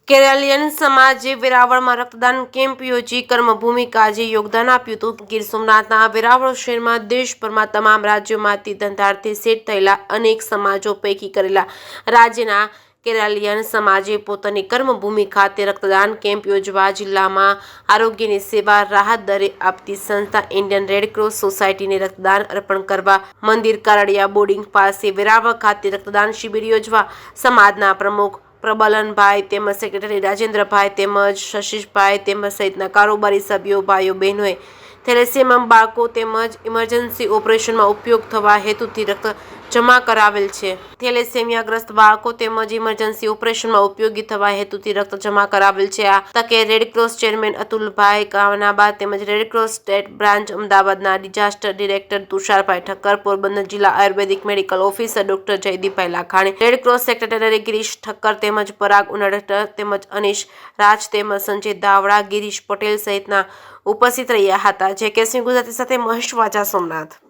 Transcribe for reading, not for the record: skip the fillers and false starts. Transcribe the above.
કેરાલિયન સમાજે વેરાવળમાં રક્તદાન કેમ્પ યોજી કર્મભૂમિ કાજે યોગદાન આપ્યું હતું। ગીર સોમનાથના વેરાવળ શહેરમાં દેશભરમાં તમામ રાજ્યોમાંથી ધંધાર્થે સેટ થયેલા અનેક સમાજો પૈકી કરેલા રાજ્યના કેરાલિયન સમાજે પોતાની કર્મભૂમિ ખાતે રક્તદાન કેમ્પ યોજવા જિલ્લામાં આરોગ્યની સેવા રાહત દરે આપતી સંસ્થા ઇન્ડિયન રેડક્રોસ સોસાયટીને રક્તદાન અર્પણ કરવા મંદિર કારડિયા બોર્ડિંગ પાસે વેરાવળ ખાતે રક્તદાન શિબિર યોજવા સમાજના પ્રમુખ પ્રબલનભાઈ તેમજ સેક્રેટરી રાજેન્દ્રભાઈ તેમજ શશીષભાઈ તેમજ સહિતના કારોબારી સભ્યો ભાઈઓ બહેનોએ થેલેસેમિયા બાળકો તેમજ ઇમરજન્સી ઓપરેશનમાં ઉપયોગ થવા હેતુથી રક્ત જમા કરાવેલ છે। થેલેસેમિયાગ્રસ્ત બાળકો તેમજ ઇમરજન્સી ઓપરેશનમાં ઉપયોગી થવા હેતુથી રક્ત જમા કરાવેલ છે। આ તકે રેડક્રોસ ચેરમેન અતુલભાઈ કાવનાબા તેમજ રેડક્રોસ સ્ટેટ બ્રાન્ચ અમદાવાદના ડિઝાસ્ટર ડિરેક્ટર તુષારભાઈ ઠક્કર, પોરબંદર જિલ્લા ayurvedic medical officer doctor Jaydeepbhai Lakhani, Red Cross secretary Girish Thakkar તેમજ પરાગ ઉનાડકર તેમજ અનીશ રાજ તેમજ સંજય દાવડા, ગિરીશ પટેલ સહિતના ઉપસ્થિત રહ્યા હતા। જે કેસમી ગુજરાતી સાથે મહેશ વાજા, સોમનાથ।